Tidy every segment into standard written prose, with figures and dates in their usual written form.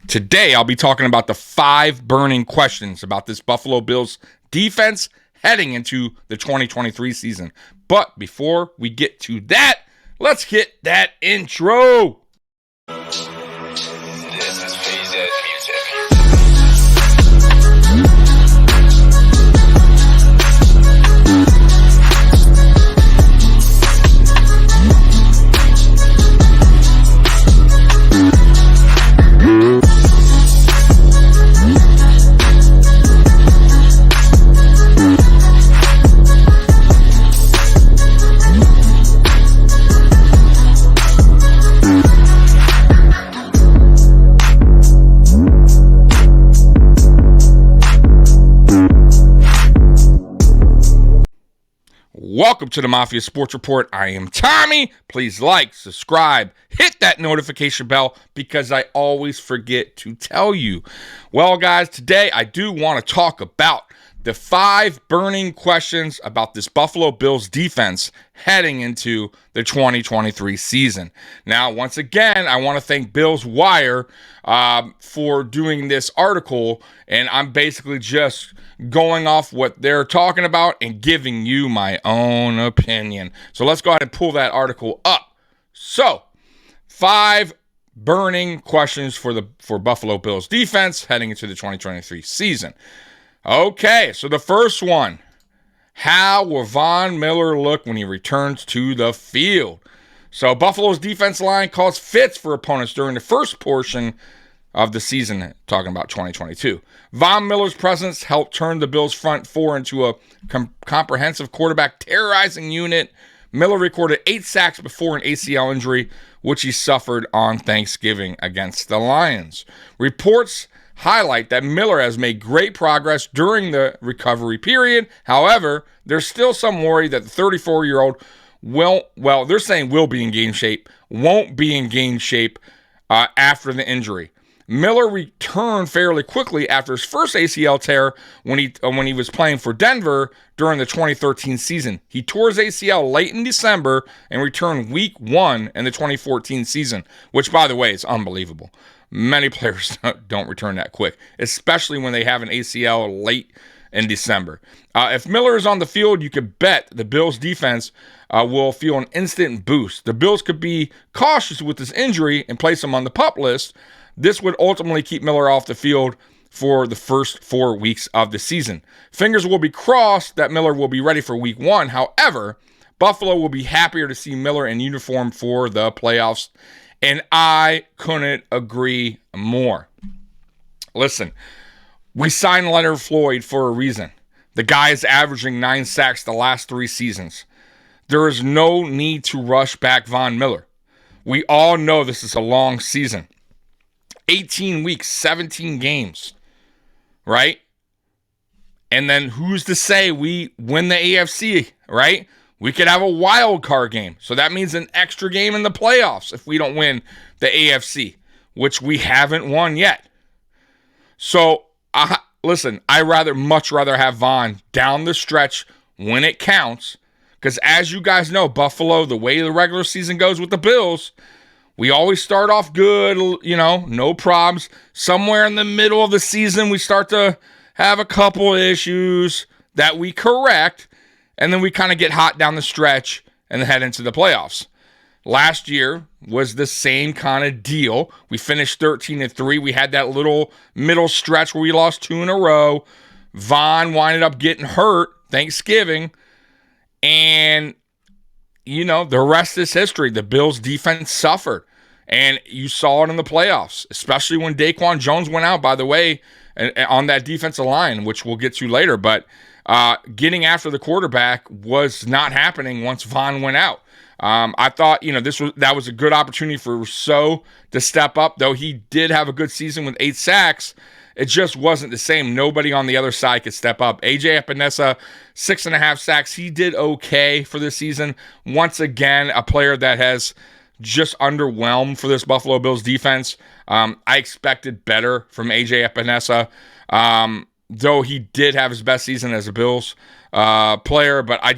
Today, I'll be talking about the 5 burning questions about this Buffalo Bills defense heading into the 2023 season. But before we get to that, let's get that intro. This is PZ Music. Welcome to the Mafia Sports Report. I am Tommy. Please like, subscribe, hit that notification bell because I always forget to tell you. Well, guys, today I do want to talk about the 5 burning questions about this Buffalo Bills defense heading into the 2023 season. Now, once again, I want to thank Bills Wire for doing this article, and I'm basically just going off what they're talking about and giving you my own opinion. So let's go ahead and pull that article up. So, 5 burning questions for Buffalo Bills defense heading into the 2023 season. Okay, so the first one, how will Von Miller look when he returns to the field? So Buffalo's defense line caused fits for opponents during the first portion of the season, talking about 2022. Von Miller's presence helped turn the Bills' front four into a comprehensive quarterback terrorizing unit. Miller recorded 8 sacks before an ACL injury, which he suffered on Thanksgiving against the Lions. Reports highlight that Miller has made great progress during the recovery period. However, there's still some worry that the 34-year-old they're saying will be in game shape, won't be in game shape after the injury. Miller returned fairly quickly after his first ACL tear when he was playing for Denver during the 2013 season. He tore his ACL late in December and returned week 1 in the 2014 season, which, by the way, is unbelievable. Many players don't return that quick, especially when they have an ACL late in December. If Miller is on the field, you could bet the Bills' defense will feel an instant boost. The Bills could be cautious with this injury and place him on the PUP list. This would ultimately keep Miller off the field for the first 4 weeks of the season. Fingers will be crossed that Miller will be ready for week 1. However, Buffalo will be happier to see Miller in uniform for the playoffs. And I couldn't agree more. Listen, we signed Leonard Floyd for a reason. The guy is averaging 9 sacks the last 3 seasons. There is no need to rush back Von Miller. We all know this is a long season. 18 weeks, 17 games, right? And then who's to say we win the AFC, right? We could have a wild card game. So that means an extra game in the playoffs if we don't win the AFC, which we haven't won yet. So, listen, much rather have Von down the stretch when it counts. Because as you guys know, Buffalo, the way the regular season goes with the Bills, we always start off good, no problems. Somewhere in the middle of the season, we start to have a couple issues that we correct. And then we kind of get hot down the stretch and head into the playoffs. Last year was the same kind of deal. We finished 13-3. We had that little middle stretch where we lost 2 in a row. Von winded up getting hurt Thanksgiving. And, the rest is history. The Bills' defense suffered. And you saw it in the playoffs, especially when Daquan Jones went out, by the way, on that defensive line, which we'll get to later. But getting after the quarterback was not happening once Von went out. I thought, that was a good opportunity for Rousseau to step up, though he did have a good season with 8 sacks. It just wasn't the same. Nobody on the other side could step up. AJ Epinesa, 6.5 sacks. He did okay for this season. Once again, a player that has just underwhelmed for this Buffalo Bills defense. I expected better from AJ Epinesa. Though he did have his best season as a Bills player, but I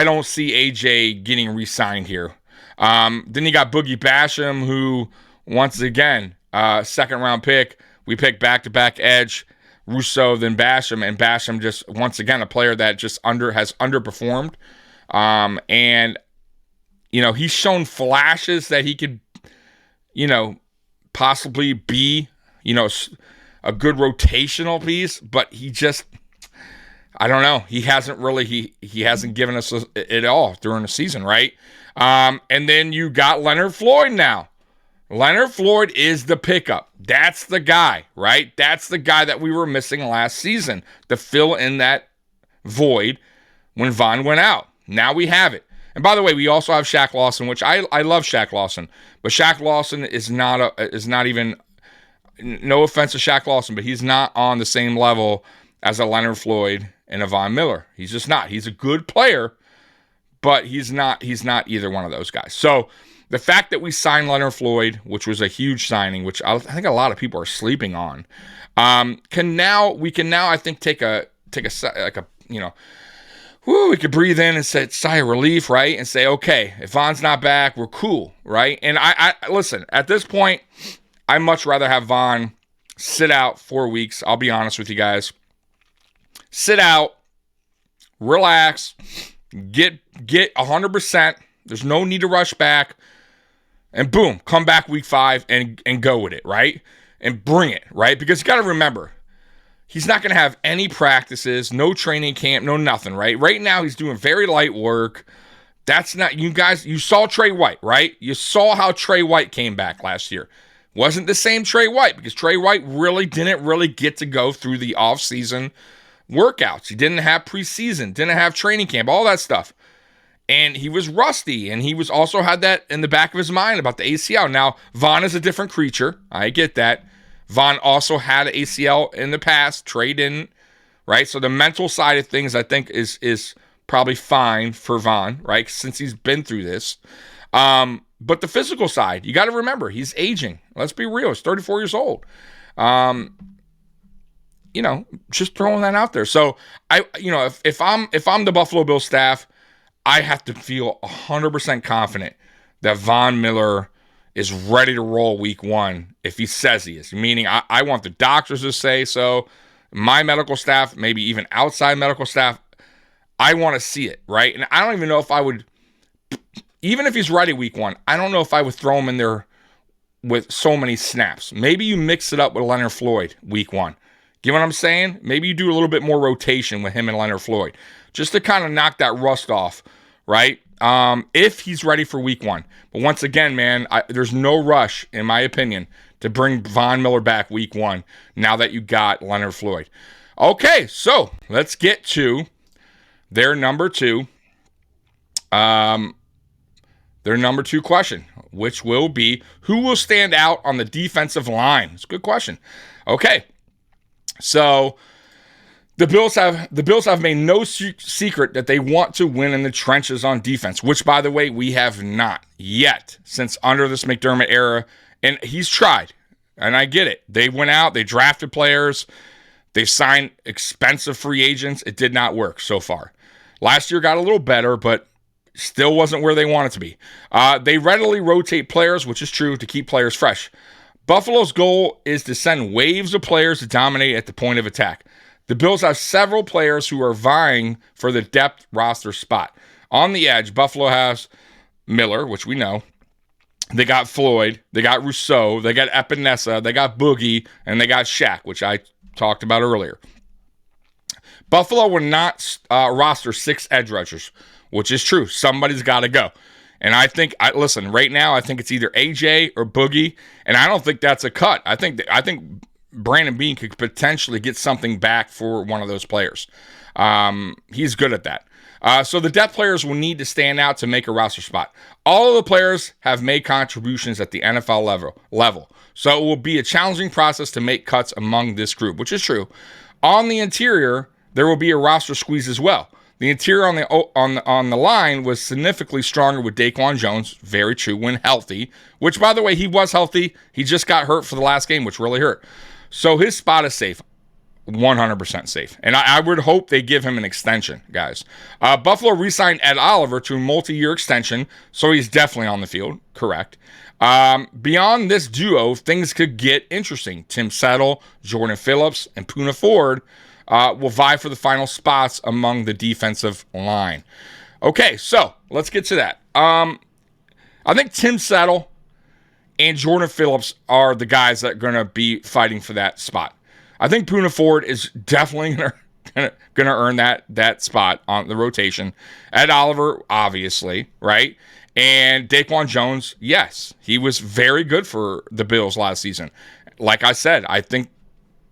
don't see AJ getting re-signed here. Then you got Boogie Basham, who, once again, second round pick. We picked back-to-back edge, Rousseau, then Basham, and Basham just, once again, a player that just has underperformed. And, he's shown flashes that he could, possibly be, a good rotational piece, but he just, I don't know. He hasn't really, he hasn't given us it all during the season, right? And then you got Leonard Floyd now. Leonard Floyd is the pickup. That's the guy, right? That's the guy that we were missing last season to fill in that void when Von went out. Now we have it. And by the way, we also have Shaq Lawson, which I love Shaq Lawson, but Shaq Lawson is not even, no offense to Shaq Lawson, but he's not on the same level as a Leonard Floyd and a Von Miller. He's just not. He's a good player, but he's not either one of those guys. So the fact that we signed Leonard Floyd, which was a huge signing, which I think a lot of people are sleeping on, we can now I think take a we could breathe in and say sigh of relief, right? And say, okay, if Von's not back, we're cool, right? And I listen, at this point, I'd much rather have Von sit out 4 weeks. I'll be honest with you guys. Sit out, relax, get 100%. There's no need to rush back. And boom, come back week 5 and go with it, right? And bring it, right? Because you got to remember, he's not going to have any practices, no training camp, no nothing, right? Right now, he's doing very light work. That's not, you guys, you saw Trey White, right? You saw how Trey White came back last year. Wasn't the same Trey White because Trey White didn't really get to go through the offseason workouts. He didn't have preseason, didn't have training camp, all that stuff. And he was rusty, and he was also had that in the back of his mind about the ACL. Now, Von is a different creature. I get that. Von also had an ACL in the past. Trey didn't, right? So the mental side of things, I think, is probably fine for Von, right? Since he's been through this. But the physical side, you got to remember, he's aging. Let's be real. He's 34 years old. Just throwing that out there. So if I'm the Buffalo Bills staff, I have to feel 100% confident that Von Miller is ready to roll week 1 if he says he is. Meaning, I want the doctors to say so, my medical staff, maybe even outside medical staff. I want to see it, right? And I don't even know if I would, even if he's ready week 1, I don't know if I would throw him in there with so many snaps. Maybe you mix it up with Leonard Floyd week 1. You know what I'm saying? Maybe you do a little bit more rotation with him and Leonard Floyd, just to kind of knock that rust off, right? If he's ready for week 1. But once again, man, there's no rush, in my opinion, to bring Von Miller back week 1 now that you got Leonard Floyd. Okay, so let's get to their number 2. Their number 2 question, which will be, who will stand out on the defensive line? It's a good question. Okay. So the Bills have made no secret that they want to win in the trenches on defense, which, by the way, we have not yet since under this McDermott era. And he's tried, and I get it. They went out, they drafted players, they signed expensive free agents. It did not work so far. Last year got a little better, but still wasn't where they wanted to be. They readily rotate players, which is true, to keep players fresh. Buffalo's goal is to send waves of players to dominate at the point of attack. The Bills have several players who are vying for the depth roster spot. On the edge, Buffalo has Miller, which we know. They got Floyd. They got Rousseau. They got Epinesa. They got Boogie. And they got Shaq, which I talked about earlier. Buffalo will not roster 6 edge rushers, which is true. Somebody's got to go. And I think, listen, right now, I think it's either AJ or Boogie, and I don't think that's a cut. I think Brandon Beane could potentially get something back for one of those players. He's good at that. So the depth players will need to stand out to make a roster spot. All of the players have made contributions at the NFL level. So it will be a challenging process to make cuts among this group, which is true. On the interior, there will be a roster squeeze as well. The interior on the line was significantly stronger with Daquan Jones, very true, when healthy, which, by the way, he was healthy. He just got hurt for the last game, which really hurt. So his spot is safe. 100% safe. And I would hope they give him an extension, guys. Buffalo re-signed Ed Oliver to a multi-year extension, so he's definitely on the field. Correct. Beyond this duo, things could get interesting. Tim Settle, Jordan Phillips, and Poona Ford will vie for the final spots among the defensive line. Okay, so let's get to that. I think Tim Settle and Jordan Phillips are the guys that are going to be fighting for that spot. I think Poona Ford is definitely going to earn that spot on the rotation. Ed Oliver, obviously, right? And Daquan Jones, yes, he was very good for the Bills last season. Like I said, I think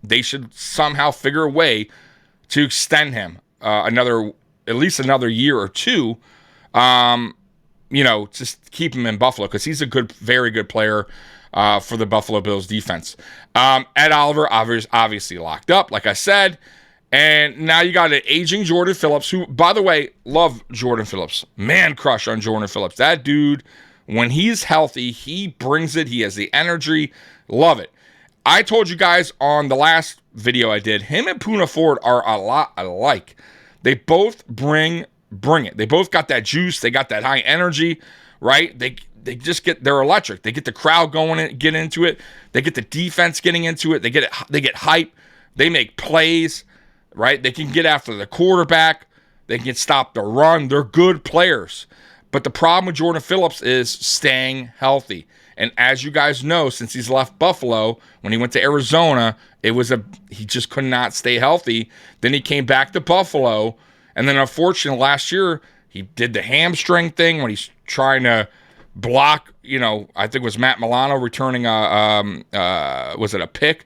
they should somehow figure a way to extend him at least another year or two. Just keep him in Buffalo because he's a very good player for the Buffalo Bills defense. Ed Oliver, obviously locked up, like I said. And now you got an aging Jordan Phillips, who, by the way, love Jordan Phillips. Man crush on Jordan Phillips. That dude, when he's healthy, he brings it. He has the energy. Love it. I told you guys on the last video I did, him and Poona Ford are a lot alike. They both bring it. They both got that juice. They got that high energy, right? They're electric. They get the crowd going and get into it. They get the defense getting into it. They get hype. They make plays, right? They can get after the quarterback. They can stop the run. They're good players. But the problem with Jordan Phillips is staying healthy. And as you guys know, since he's left Buffalo, when he went to Arizona, he just could not stay healthy. Then he came back to Buffalo, and then unfortunately last year he did the hamstring thing when he's trying to block. I think it was Matt Milano returning was it a pick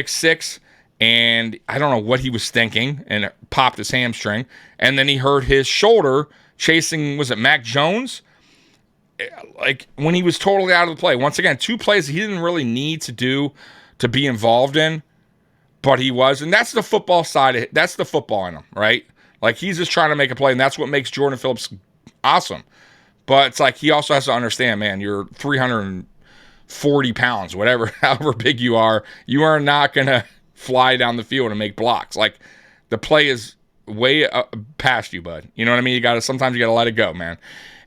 six, and I don't know what he was thinking, and it popped his hamstring, and then he hurt his shoulder chasing, was it Mac Jones? Like when he was totally out of the play. Once again, 2 plays he didn't really need to do to be involved in, but he was. And that's the football side of it. That's the football in him, right? Like he's just trying to make a play, and that's what makes Jordan Phillips awesome. But it's like he also has to understand, man, you're 340 pounds, whatever, however big you are not going to fly down the field and make blocks. Like the play is way past you, bud. You know what I mean? Sometimes you got to let it go, man.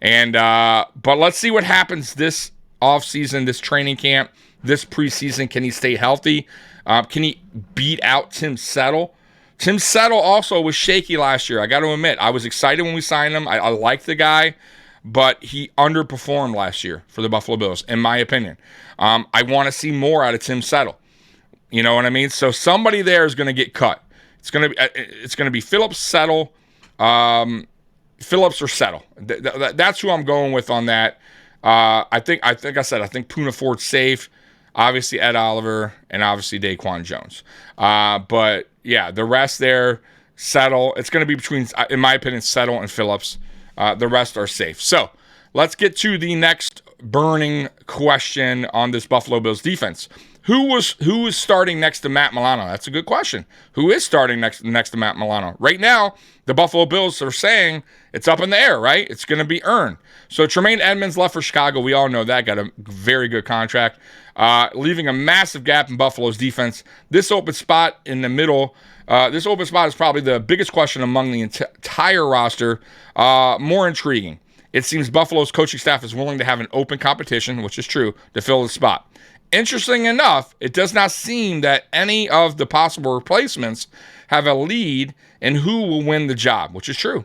And but let's see what happens this offseason, this training camp, this preseason. Can he stay healthy? Can he beat out Tim Settle? Tim Settle also was shaky last year. I got to admit, I was excited when we signed him. I liked the guy, but he underperformed last year for the Buffalo Bills, in my opinion. I want to see more out of Tim Settle. You know what I mean? So somebody there is going to get cut. It's going to be Phillips, Settle. Phillips or Settle. That's who I'm going with on that. I think Poona Ford's safe. Obviously Ed Oliver and obviously Daquan Jones. But yeah, the rest there, Settle. It's going to be between, in my opinion, Settle and Phillips. The rest are safe. So let's get to the next burning question on this Buffalo Bills defense. Who is starting next to Matt Milano? That's a good question. Who is starting next to Matt Milano? Right now, the Buffalo Bills are saying it's up in the air, right? It's going to be earned. So Tremaine Edmonds left for Chicago. We all know that. Got a very good contract, leaving a massive gap in Buffalo's defense. This open spot in the middle, this open spot is probably the biggest question among the entire roster. More intriguing. It seems Buffalo's coaching staff is willing to have an open competition, which is true, to fill the spot. Interesting enough, it does not seem that any of the possible replacements have a lead in who will win the job, which is true.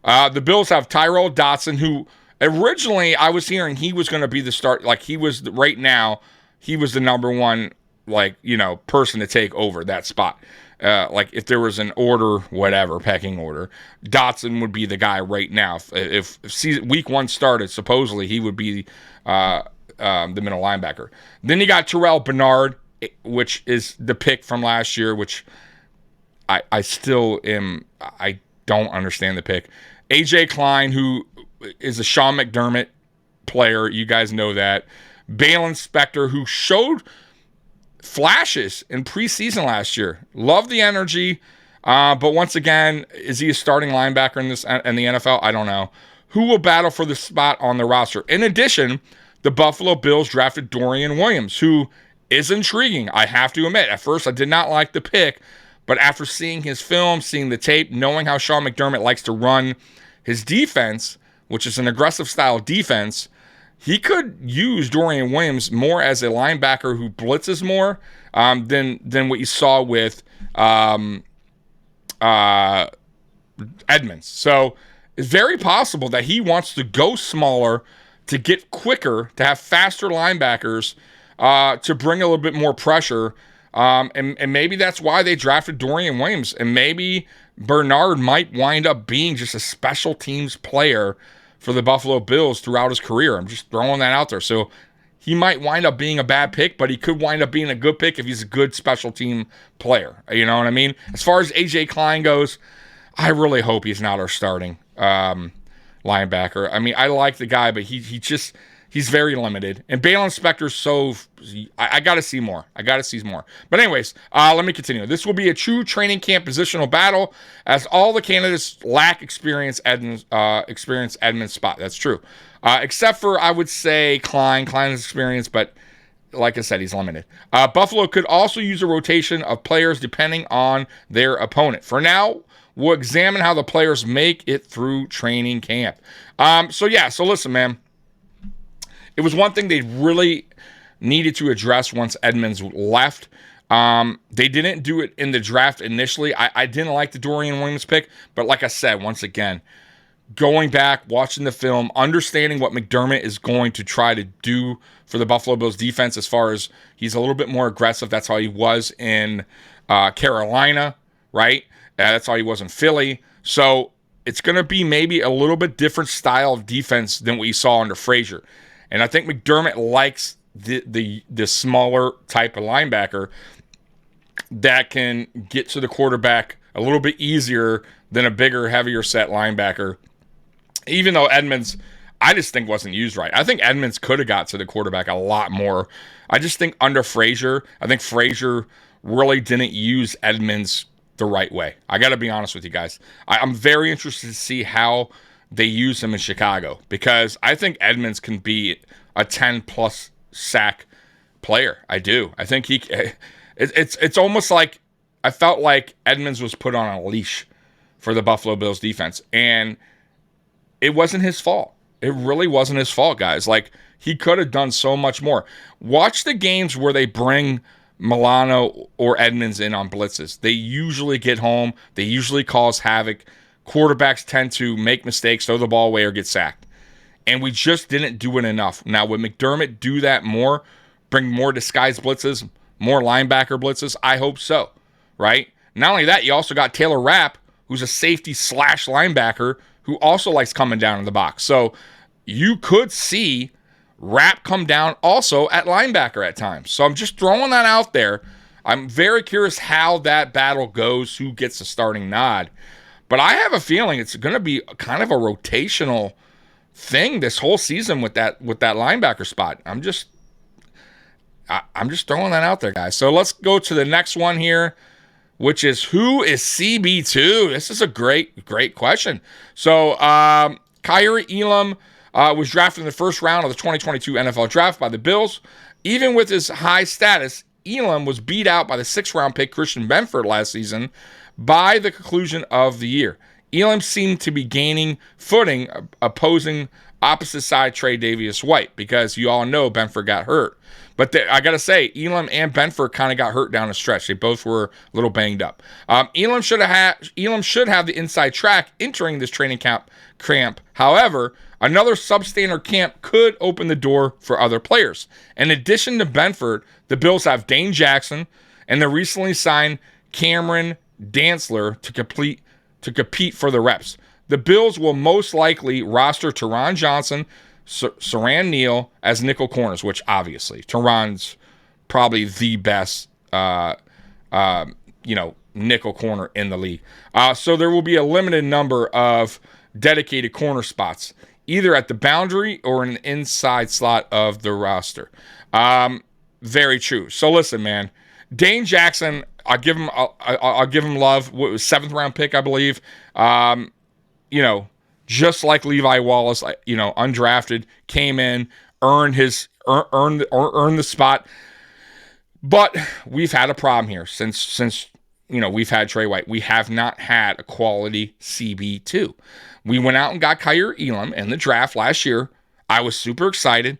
The Bills have Tyrell Dotson, who originally I was hearing he was going to be the start. Like he was right now, he was the number one, person to take over that spot. Like if there was an order, whatever, pecking order, Dotson would be the guy right now. If week 1 started, supposedly he would be the middle linebacker. Then you got Terrell Bernard, which is the pick from last year, which I don't understand the pick. AJ Klein, who is a Sean McDermott player, you guys know that. Balin Spector, who showed flashes in preseason last year. Love the energy, but once again, is he a starting linebacker in the NFL? I don't know. Who will battle for the spot on the roster? In addition, the Buffalo Bills drafted Dorian Williams, who is intriguing, I have to admit. At first, I did not like the pick, But after seeing his film, seeing the tape, knowing how Sean McDermott likes to run his defense, which is an aggressive style defense, he could use Dorian Williams more as a linebacker who blitzes more than what you saw with Edmonds. So it's very possible that he wants to go smaller to get quicker, to have faster linebackers, to bring a little bit more pressure. And maybe that's why they drafted Dorian Williams. And maybe Bernard might wind up being just a special teams player for the Buffalo Bills throughout his career. I'm just throwing that out there. So he might wind up being a bad pick, but he could wind up being a good pick if he's a good special team player. You know what I mean? As far as A.J. Klein goes, I really hope he's not our starting linebacker. I mean, I like the guy, but he's very limited. And Balen Spector's so I got to see more. But anyways, let me continue. This will be a true training camp positional battle, as all the candidates lack experience Edmonds spot. That's true. Except for, I would say, Klein. Klein has experience, but like I said, he's limited. Buffalo could also use a rotation of players depending on their opponent. For now, we'll examine how the players make it through training camp. So listen, man. It was one thing they really needed to address once Edmonds left. They didn't do it in the draft initially. I didn't like the Dorian Williams pick, but like I said, once again, going back, watching the film, understanding what McDermott is going to try to do for the Buffalo Bills defense, as far as he's a little bit more aggressive. That's how he was in Carolina, right? That's how he was in Philly. So it's going to be maybe a little bit different style of defense than what you saw under Frazier. And I think McDermott likes the smaller type of linebacker that can get to the quarterback a little bit easier than a bigger, heavier set linebacker. Even though Edmonds, I just think wasn't used right. I think Edmonds could have got to the quarterback a lot more. I just think under Frazier, I think Frazier really didn't use Edmonds the right way. I got to be honest with you guys. I'm very interested to see how they use him in Chicago, because I think Edmonds can be a 10-plus sack player. I do. I think it's almost like I felt like Edmonds was put on a leash for the Buffalo Bills defense, and it wasn't his fault. It really wasn't his fault, guys. Like, he could have done so much more. Watch the games where they bring Milano or Edmonds in on blitzes. They usually get home. They usually cause havoc. Quarterbacks tend to make mistakes, throw the ball away, or get sacked. And we just didn't do it enough. Now, would McDermott do that more? Bring more disguised blitzes, more linebacker blitzes? I hope so, right? Not only that, you also got Taylor Rapp, who's a safety / linebacker, who also likes coming down in the box. So you could see Rapp come down also at linebacker at times. So I'm just throwing that out there. I'm very curious how that battle goes, who gets the starting nod. But I have a feeling it's going to be kind of a rotational thing this whole season with that linebacker spot. I'm just throwing that out there, guys. So let's go to the next one here, which is, who is CB2? This is a great question. So Kyrie Elam was drafted in the first round of the 2022 NFL Draft by the Bills. Even with his high status, Elam was beat out by the 6th-round pick Christian Benford last season by the conclusion of the year. Elam seemed to be gaining footing, opposing opposite side Trey Davis White, because you all know Benford got hurt. But I got to say, Elam and Benford kind of got hurt down the stretch. They both were a little banged up. Elam should have the inside track entering this training camp. However, another substandard camp could open the door for other players. In addition to Benford, the Bills have Dane Jackson and the recently signed Cameron Dantzler to compete for the reps. The Bills will most likely roster Teron Johnson, Saran Neal as nickel corners, which obviously Teron's probably the best, nickel corner in the league. So there will be a limited number of dedicated corner spots, either at the boundary or in the inside slot of the roster. Very true. So listen, man, Dane Jackson, I'll give him love. What was 7th-round pick, I believe. Just like Levi Wallace, undrafted, came in, earned the spot. But we've had a problem here since we've had Trey White. We have not had a quality CB2. We went out and got Kyer Elam in the draft last year. I was super excited.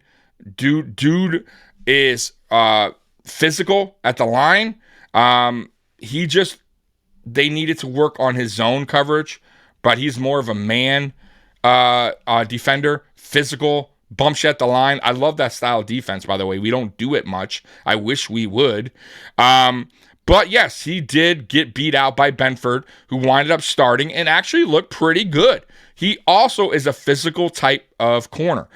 Dude is physical at the line. They needed to work on his zone coverage, but he's more of a man defender, physical, bumps you at the line. I love that style of defense, by the way. We don't do it much. I wish we would. But yes, he did get beat out by Benford, who winded up starting and actually looked pretty good. He also is a physical type of corner,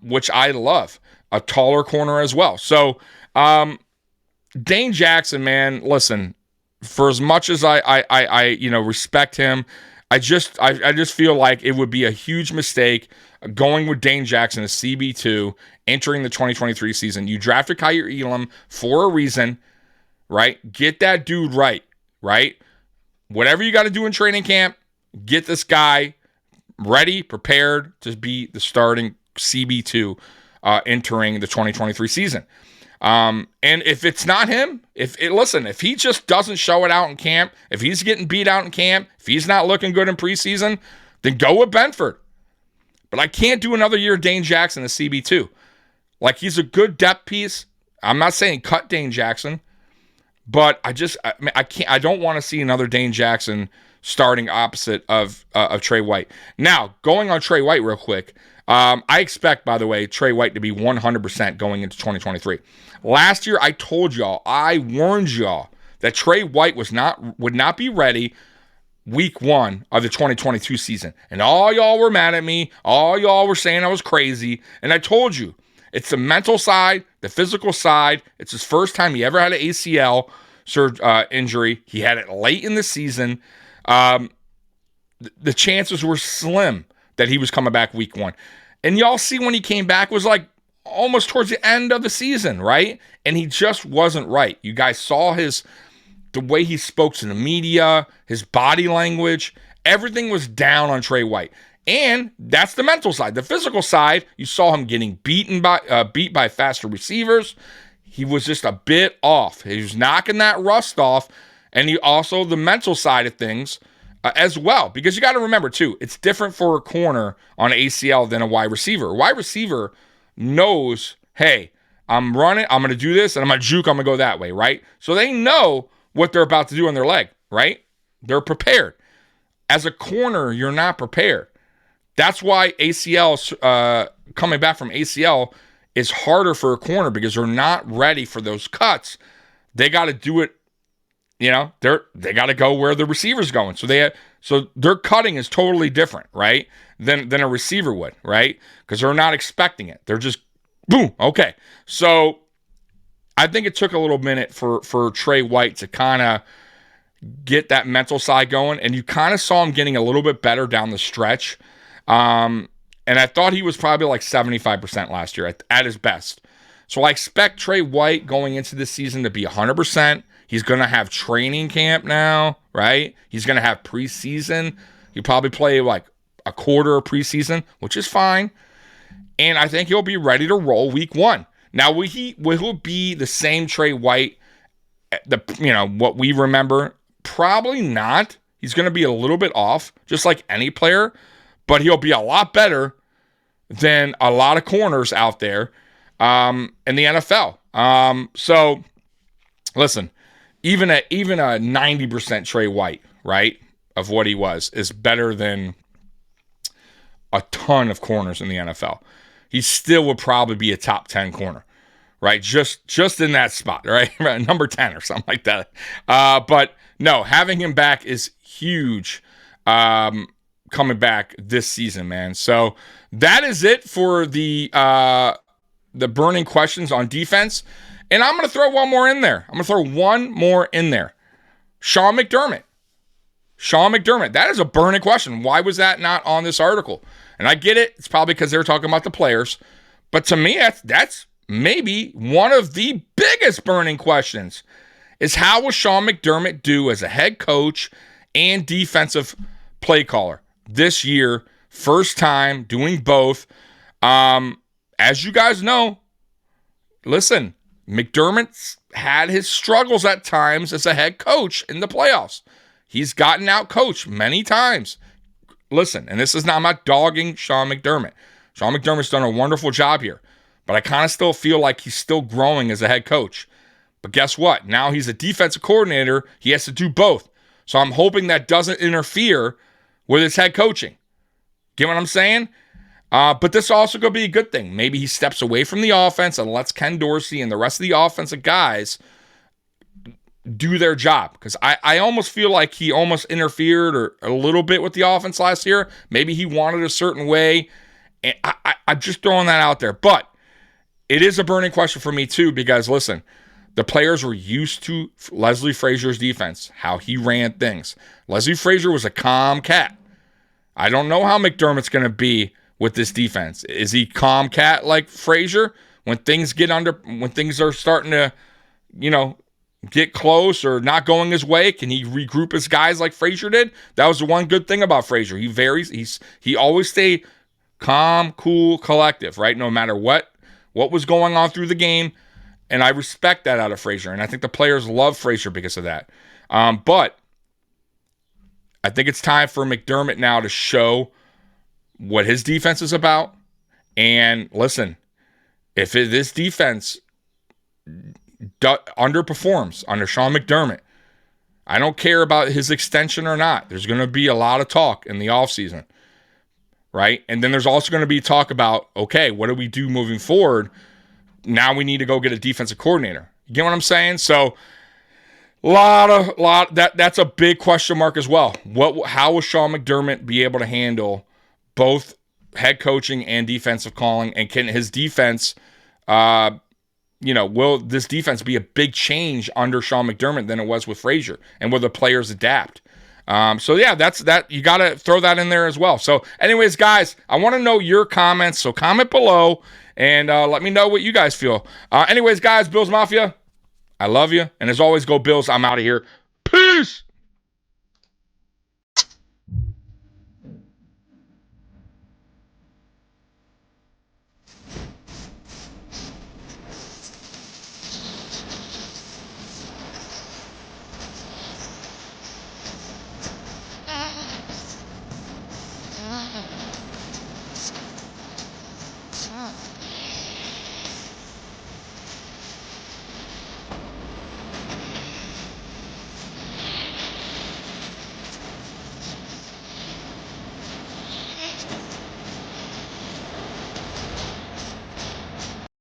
which I love. A taller corner as well. So, Dane Jackson, man, listen, for as much as I respect him, I just feel like it would be a huge mistake going with Dane Jackson as CB2 entering the 2023 season. You drafted Kyer Elam for a reason, right? Get that dude right? Whatever you got to do in training camp, get this guy ready, prepared to be the starting CB2 entering the 2023 season. And if it's not him, if he just doesn't show it out in camp, if he's getting beat out in camp, if he's not looking good in preseason, then go with Benford. But I can't do another year of Dane Jackson as CB2. Like, he's a good depth piece. I'm not saying cut Dane Jackson, but I can't. I don't want to see another Dane Jackson starting opposite of Trey White. Now, going on Trey White real quick, I expect, by the way, Trey White to be 100% going into 2023. Last year, I warned y'all that Trey White would not be ready week 1 of the 2022 season. And all y'all were mad at me. All y'all were saying I was crazy. And I told you, it's the mental side, the physical side. It's his first time he ever had an ACL injury. He had it late in the season. The chances were slim that he was coming back week 1. And y'all see when he came back was like almost towards the end of the season, right? And he just wasn't right. You guys saw the way he spoke to the media, his body language, everything was down on Trey White. And that's the mental side. The physical side, you saw him getting beat by faster receivers. He was just a bit off. He was knocking that rust off. And he also, the mental side of things as well. Because you got to remember, too, it's different for a corner on ACL than a wide receiver. A wide receiver knows, hey, I'm running, I'm going to do this, and I'm going to juke, I'm going to go that way, right? So they know what they're about to do on their leg, right? They're prepared. As a corner, you're not prepared. That's why coming back from ACL is harder for a corner, because they're not ready for those cuts. They got to do it, they got to go where the receiver's going. So their cutting is totally different, right? Than a receiver would, right? Because they're not expecting it. They're just boom, okay. So I think it took a little minute for Trey White to kind of get that mental side going, and you kind of saw him getting a little bit better down the stretch. And I thought he was probably like 75% last year at his best. So I expect Trey White going into this season to be 100%. He's going to have training camp now, right? He's going to have preseason. He'll probably play like a quarter of preseason, which is fine. And I think he'll be ready to roll week 1. Now, will he be the same Trey White, what we remember? Probably not. He's going to be a little bit off, just like any player, but he'll be a lot better than a lot of corners out there in the NFL. So, listen, even a 90% Trey White, right, of what he was, is better than a ton of corners in the NFL. He still would probably be a top 10 corner, right? Just in that spot, right? Number 10 or something like that. But no, having him back is huge coming back this season, man. So that is it for the burning questions on defense. And I'm going to throw one more in there. Sean McDermott. That is a burning question. Why was that not on this article? And I get it. It's probably because they're talking about the players. But to me, that's maybe one of the biggest burning questions, is how will Sean McDermott do as a head coach and defensive play caller this year? First time doing both. As you guys know, listen, McDermott's had his struggles at times as a head coach in the playoffs. He's gotten out coached many times. Listen, and this is not, I'm not dogging Sean McDermott. Sean McDermott's done a wonderful job here, but I kind of still feel like he's still growing as a head coach. But guess what? Now he's a defensive coordinator. He has to do both. So I'm hoping that doesn't interfere with his head coaching. Get what I'm saying? But this also going to be a good thing. Maybe he steps away from the offense and lets Ken Dorsey and the rest of the offensive guys do their job. Because I almost feel like he almost interfered or a little bit with the offense last year. Maybe he wanted a certain way. And I'm just throwing that out there. But it is a burning question for me too, because listen, the players were used to Leslie Frazier's defense, how he ran things. Leslie Frazier was a calm cat. I don't know how McDermott's going to be with this defense. Is he calm cat like Frazier? When things are starting to, get close or not going his way, can he regroup his guys like Frazier did? That was the one good thing about Frazier. He always stayed calm, cool, collective, right? No matter what was going on through the game. And I respect that out of Frazier. And I think the players love Frazier because of that. But I think it's time for McDermott now to show what his defense is about. And listen, if this defense underperforms under Sean McDermott, I don't care about his extension or not. There's going to be a lot of talk in the offseason, right? And then there's also going to be talk about, okay, what do we do moving forward? Now we need to go get a defensive coordinator. You get what I'm saying? So that's a big question mark as well. How will Sean McDermott be able to handle both head coaching and defensive calling? And can his defense, will this defense be a big change under Sean McDermott than it was with Frazier? And will the players adapt? That's that. You got to throw that in there as well. So anyways, guys, I want to know your comments. So comment below and let me know what you guys feel. Anyways, guys, Bills Mafia, I love you. And as always, go Bills. I'm out of here. Peace.